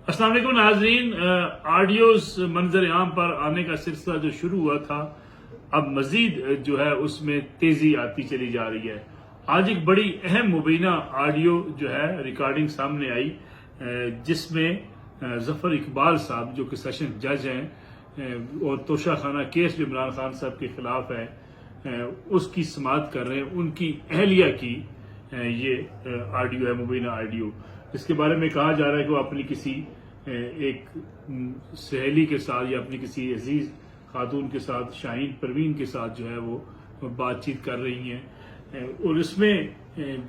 अस्सलाम वालेकुम नाजरीन। ऑडियोज मंजर आम पर आने का सिलसिला जो शुरू हुआ था, अब मजीद जो है उसमें तेजी आती चली जा रही है। आज एक बड़ी अहम मुबीना ऑडियो जो है रिकॉर्डिंग सामने आई, जिसमें जफर इकबाल साहब जो कि सेशन जज हैं और तोशा खाना केस जो इमरान खान साहब के खिलाफ है, उसकी समाअत कर रहे हैं। उनकी अहलिया की ये ऑडियो है, मुबीना ऑडियो, इसके बारे में कहा जा रहा है कि वो अपनी किसी एक सहेली के साथ या अपनी किसी अजीज खातून के साथ, शाहीन परवीन के साथ जो है वो बातचीत कर रही हैं, और इसमें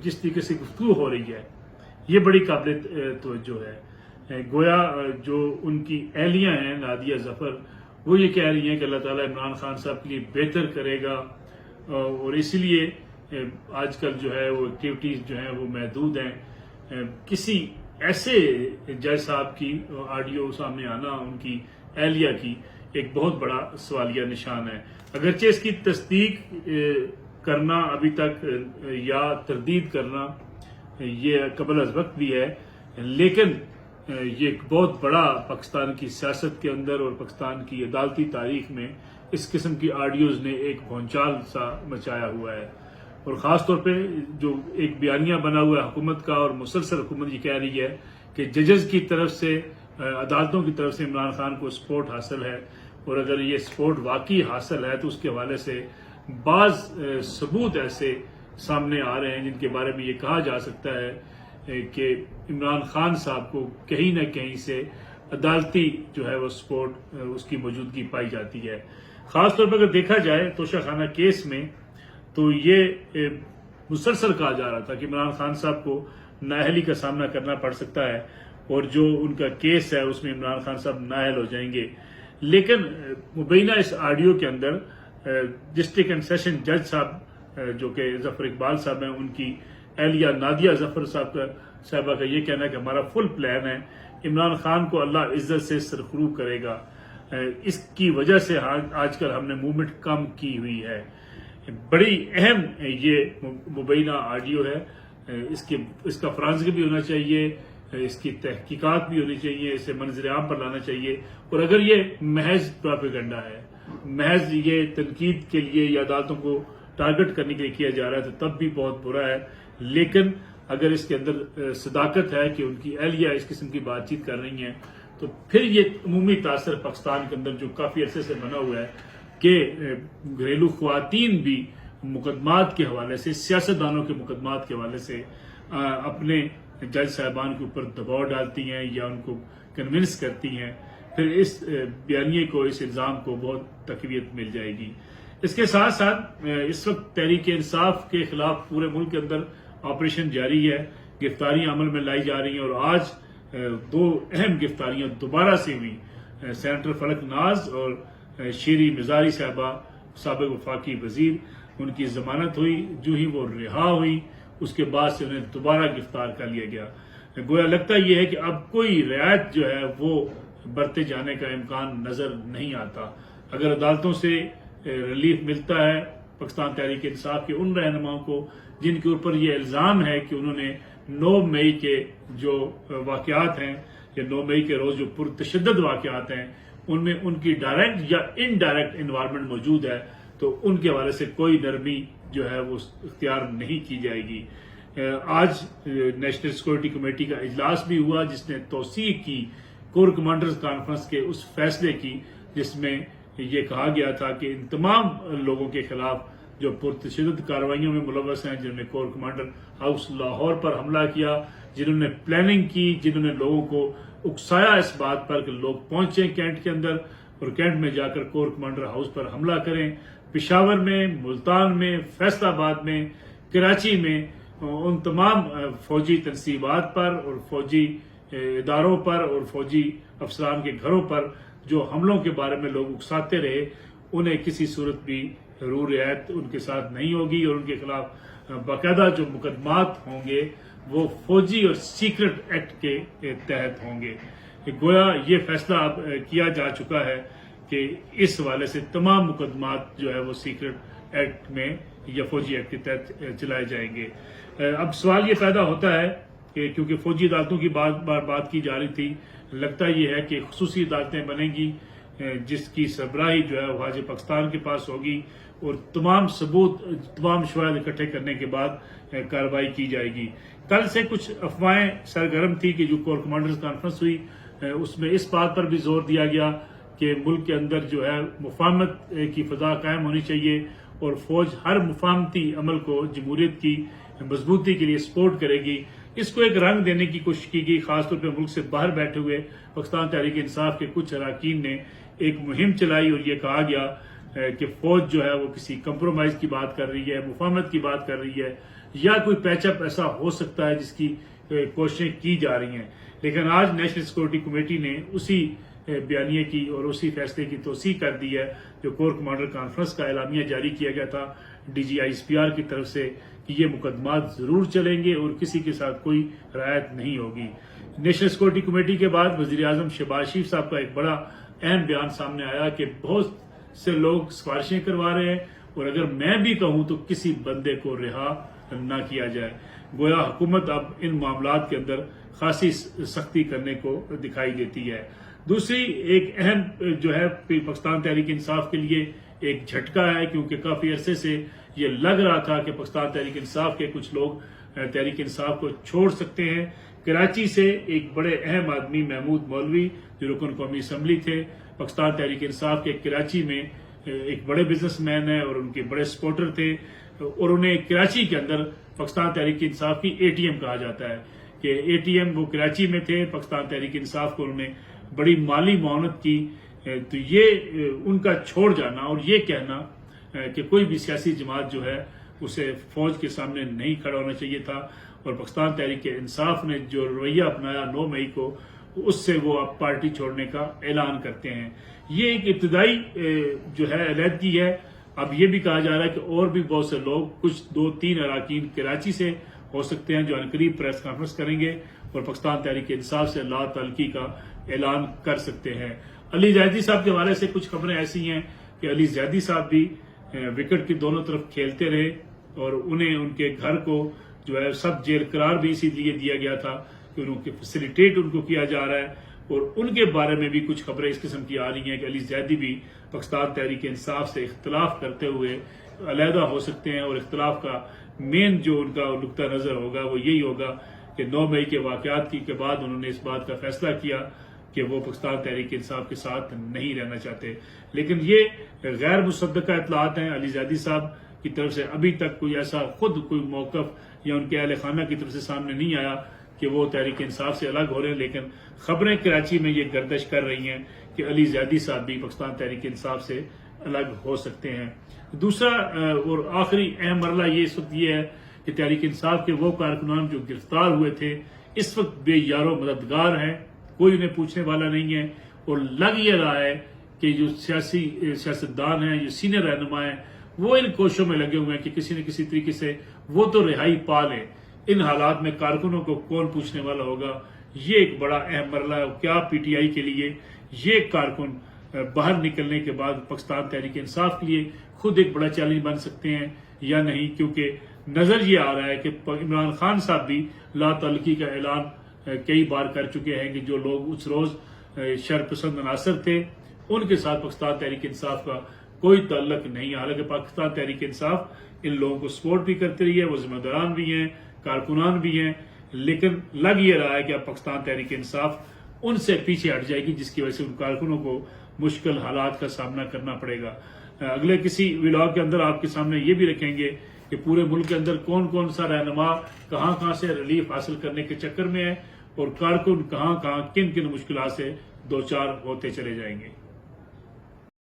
जिस तरीके से गुफ्तगू हो रही है ये बड़ी काबिल तवज्जो है। गोया जो उनकी अहलियां हैं नादिया जफर, वो ये कह रही हैं कि अल्लाह ताला इमरान खान साहब के लिए बेहतर करेगा, और इसीलिए आजकल जो है वो एक्टिविटीज जो हैं वो महदूद हैं। किसी ऐसे जज साहब की ऑडियो सामने आना, उनकी अहलिया की, एक बहुत बड़ा सवालिया निशान है। अगरचे इसकी तस्दीक करना अभी तक या तरदीद करना ये कबल अज वक्त भी है, लेकिन ये एक बहुत बड़ा पाकिस्तान की सियासत के अंदर और पाकिस्तान की अदालती तारीख में इस किस्म की ऑडियोज ने एक भौचाल सा मचाया हुआ है। और ख़ास तौर पे जो एक बयानिया बना हुआ है हुकूमत का, और मुसलसल हुकूमत ये कह रही है कि जजेस की तरफ से, अदालतों की तरफ से इमरान खान को सपोर्ट हासिल है, और अगर ये सपोर्ट वाकई हासिल है तो उसके हवाले से बाज़ सबूत ऐसे सामने आ रहे हैं जिनके बारे में ये कहा जा सकता है कि इमरान खान साहब को कहीं ना कहीं से अदालती जो है वो सपोर्ट, उसकी मौजूदगी पाई जाती है। ख़ास तौर पर अगर देखा जाए तोशा खाना केस में, तो ये मुसलसल कहा जा रहा था कि इमरान खान साहब को नाअहली का सामना करना पड़ सकता है, और जो उनका केस है उसमें इमरान खान साहब नाअहल हो जाएंगे। लेकिन मुबैना इस ऑडियो के अंदर डिस्ट्रिक्ट एंड सेशन जज साहब जो कि जफर इकबाल साहब हैं, उनकी अहलिया नादिया जफर साहबा का ये कहना है कि हमारा फुल प्लान है, इमरान खान को अल्लाह इज्जत से सरखरू करेगा, इसकी वजह से आजकल हमने मूवमेंट कम की हुई है। बड़ी अहम ये मुबैना ऑडियो है, इसका फरांसिक भी होना चाहिए, इसकी तहकीकात भी होनी चाहिए, इसे मंजर आम पर लाना चाहिए। और अगर ये महज प्रोपेगेंडा है, महज ये तनकीद के लिए या अदालतों को टारगेट करने के लिए किया जा रहा है, तो तब भी बहुत बुरा है। लेकिन अगर इसके अंदर सदाकत है कि उनकी अहलिया इस किस्म की बातचीत कर रही हैं, तो फिर ये अमूमी तासर पाकिस्तान के अंदर जो काफ़ी अरसे से बना हुआ है कि घरेलू ख्वातीन भी मुकदमात के हवाले से, सियासतदानों के मुकदमात के हवाले से अपने जज साहबान के ऊपर दबाव डालती हैं या उनको कन्विंस करती हैं, फिर इस बयानिए को, इस इल्ज़ाम को बहुत तकवीत मिल जाएगी। इसके साथ साथ इस वक्त तहरीक इंसाफ के खिलाफ पूरे मुल्क के अंदर ऑपरेशन जारी है, गिरफ्तारियां अमल में लाई जा रही हैं, और आज दो अहम गिरफ्तारियां दोबारा से हुई। सेनेटर फलक नाज और शीरी मिजारी साहबा, साबिक वफाकी वजीर, उनकी जमानत हुई। जो ही वो रिहा हुई उसके बाद से उन्हें दोबारा गिरफ्तार कर लिया गया। गोया लगता यह है कि अब कोई रियायत जो है वो बरते जाने का इम्कान नजर नहीं आता। अगर अदालतों से रिलीफ मिलता है पाकिस्तान तहरीक इंसाफ के उन रहनुमाओं को जिनके ऊपर ये इल्ज़ाम है कि उन्होंने 9 मई के जो वाक़यात हैं, या 9 मई के रोज़ जो पुरतशद्दद वाक़यात हैं, उनमें उनकी डायरेक्ट या इनडायरेक्ट इन्वॉल्वमेंट मौजूद है, तो उनके हवाले से कोई नरमी जो है वो इख्तियार नहीं की जाएगी। आज नेशनल सिक्योरिटी कमेटी का इजलास भी हुआ, जिसने तौसीक की कोर कमांडर्स कॉन्फ्रेंस के उस फैसले की जिसमें ये कहा गया था कि इन तमाम लोगों के खिलाफ जो पुरतशद्दद कार्रवाइयों में मुलव्वस हैं, जिन्होंने कोर कमांडर हाउस लाहौर पर हमला किया, जिन्होंने प्लानिंग की, जिन्होंने लोगों को उकसाया इस बात पर कि लोग पहुंचे कैंट के अंदर और कैंट में जाकर कोर कमांडर हाउस पर हमला करें, पेशावर में, मुल्तान में, फैसलाबाद में, कराची में, उन तमाम फौजी तनसीबात पर और फौजी इदारों पर और फौजी अफसरान के घरों पर जो हमलों के बारे में लोग उकसाते रहे, उन्हें किसी सूरत भी रू रियायत उनके साथ नहीं होगी, और उनके खिलाफ बाकायदा जो मुकदमात होंगे वो फौजी और सीक्रेट एक्ट के तहत होंगे। गोया ये फैसला अब किया जा चुका है कि इस हवाले से तमाम मुकदमात जो है वो सीक्रेट एक्ट में या फौजी एक्ट के तहत चलाए जाएंगे। अब सवाल ये पैदा होता है کہ کیونکہ فوجی عدالتوں کی بات کی جا رہی تھی، لگتا یہ ہے کہ خصوصی عدالتیں بنیں گی جس کی سربراہی جو ہے وہ خارج پاکستان کے پاس ہوگی، اور تمام ثبوت، تمام شواہد اکٹھے کرنے کے بعد کارروائی کی جائے گی۔ کل سے کچھ افواہیں سرگرم تھی کہ جو کور کمانڈرز کانفرنس ہوئی اس میں اس بات پر بھی زور دیا گیا کہ ملک کے اندر جو ہے مفاہمت کی فضا قائم ہونی چاہیے، اور فوج ہر مفاہمتی عمل کو جمہوریت کی مضبوطی کے لیے سپورٹ کرے گی۔ اس کو ایک رنگ دینے کی کوشش کی گئی، خاص طور پہ ملک سے باہر بیٹھے ہوئے پاکستان تحریک انصاف کے کچھ اراکین نے ایک مہم چلائی، اور یہ کہا گیا کہ فوج جو ہے وہ کسی کمپرومائز کی بات کر رہی ہے، مفاہمت کی بات کر رہی ہے، یا کوئی پیچ اپ ایسا ہو سکتا ہے جس کی کوششیں کی جا رہی ہیں۔ لیکن آج نیشنل سیکورٹی کمیٹی نے اسی بیانیے کی اور اسی فیصلے کی توثیق کر دی ہے جو کور کمانڈر کانفرنس کا اعلامیہ جاری کیا گیا تھا D G I S P R کی طرف سے، کہ یہ مقدمات ضرور چلیں گے اور کسی کے ساتھ کوئی رعایت نہیں ہوگی۔ نیشنل سیکورٹی کمیٹی کے بعد وزیر اعظم شہباز شریف صاحب کا ایک بڑا اہم بیان سامنے آیا کہ بہت سے لوگ سفارشیں کروا رہے ہیں، اور اگر میں بھی کہوں تو کسی بندے کو رہا نہ کیا جائے۔ گویا حکومت اب ان معاملات کے اندر خاصی سختی کرنے کو دکھائی دیتی ہے۔ دوسری ایک اہم جو ہے پاکستان تحریک انصاف کے لیے ایک جھٹکا ہے، کیونکہ کافی عرصے سے یہ لگ رہا تھا کہ پاکستان تحریک انصاف کے کچھ لوگ تحریک انصاف کو چھوڑ سکتے ہیں۔ کراچی سے ایک بڑے اہم آدمی محمود مولوی جو رکن قومی اسمبلی تھے پاکستان تحریک انصاف کے، کراچی میں ایک بڑے بزنس مین ہیں اور ان کے بڑے سپورٹر تھے، اور انہیں کراچی کے اندر پاکستان تحریک انصاف کی اے ٹی ایم کہا جاتا ہے کہ اے ٹی ایم وہ کراچی میں تھے۔ پاکستان تحریک انصاف کو انہوں نے بڑی مالی معاونت کی، تو یہ ان کا چھوڑ جانا اور یہ کہنا کہ کوئی بھی سیاسی جماعت جو ہے اسے فوج کے سامنے نہیں کھڑا ہونا چاہیے تھا، اور پاکستان تحریک انصاف نے جو رویہ اپنایا 9 مئی کو، اس سے وہ اب پارٹی چھوڑنے کا اعلان کرتے ہیں۔ یہ ایک ابتدائی جو ہے علیحدگی ہے۔ اب یہ بھی کہا جا رہا ہے کہ اور بھی بہت سے لوگ، کچھ 2-3 اراکین کراچی سے ہو سکتے ہیں جو عنقریب پریس کانفرنس کریں گے اور پاکستان تحریک انصاف سے لا تعلقی کا اعلان کر سکتے ہیں۔ علی زیدی صاحب کے حوالے سے کچھ خبریں ایسی ہیں کہ علی زیدی صاحب بھی وکٹ کی دونوں طرف کھیلتے رہے، اور انہیں ان کے گھر کو جو ہے سب جیل قرار بھی اسی لیے دیا گیا تھا کہ ان کی فیسیلیٹیٹ ان کو کیا جا رہا ہے، اور ان کے بارے میں بھی کچھ خبریں اس قسم کی آ رہی ہیں کہ علی زیدی بھی پاکستان تحریک انصاف سے اختلاف کرتے ہوئے علیحدہ ہو سکتے ہیں، اور اختلاف کا مین جو ان کا نقطہ نظر ہوگا وہ یہی ہوگا کہ 9 مئی کے واقعات کے بعد انہوں نے اس بات کا فیصلہ کیا کہ وہ پاکستان تحریک انصاف کے ساتھ نہیں رہنا چاہتے۔ لیکن یہ غیر مصدقہ اطلاعات ہیں، علی زیدی صاحب کی طرف سے ابھی تک کوئی ایسا خود کوئی موقف یا ان کے اہل خانہ کی طرف سے سامنے نہیں آیا کہ وہ تحریک انصاف سے الگ ہو رہے ہیں، لیکن خبریں کراچی میں یہ گردش کر رہی ہیں کہ علی زیدی صاحب بھی پاکستان تحریک انصاف سے الگ ہو سکتے ہیں۔ دوسرا اور آخری اہم مرحلہ یہ اس وقت یہ ہے کہ تحریک انصاف کے وہ کارکنان جو گرفتار ہوئے تھے اس وقت بے یار و مددگار ہیں، کوئی انہیں پوچھنے والا نہیں ہے، اور لگ یہ رہا ہے کہ جو سیاستدان ہیں، جو سینئر رہنما ہیں، وہ ان کوششوں میں لگے ہوئے ہیں کہ کسی نہ کسی طریقے سے وہ تو رہائی پا لیں۔ ان حالات میں کارکنوں کو کون پوچھنے والا ہوگا، یہ ایک بڑا اہم مرحلہ ہے۔ کیا پی ٹی آئی کے لیے یہ کارکن باہر نکلنے کے بعد پاکستان تحریک انصاف کے لیے خود ایک بڑا چیلنج بن سکتے ہیں یا نہیں؟ کیونکہ نظر یہ آ رہا ہے کہ عمران خان صاحب بھی لا تعلقی کا اعلان کئی بار کر چکے ہیں کہ جو لوگ اس روز شر پسند عناصر تھے ان کے ساتھ پاکستان تحریک انصاف کا کوئی تعلق نہیں ہے۔ حالانکہ پاکستان تحریک انصاف ان لوگوں کو سپورٹ بھی کرتی رہی ہے، وہ ذمہ داران بھی ہیں، کارکنان بھی ہیں، لیکن لگ یہ رہا ہے کہ اب پاکستان تحریک انصاف ان سے پیچھے ہٹ جائے گی، جس کی وجہ سے ان کارکنوں کو مشکل حالات کا سامنا کرنا پڑے گا۔ اگلے کسی ولاگ کے اندر آپ کے سامنے یہ بھی رکھیں گے کہ پورے ملک کے اندر کون کون سا رہنما کہاں سے ریلیف حاصل کرنے کے چکر میں ہے، اور کارکن کہاں کن مشکلات سے دوچار ہوتے چلے جائیں گے۔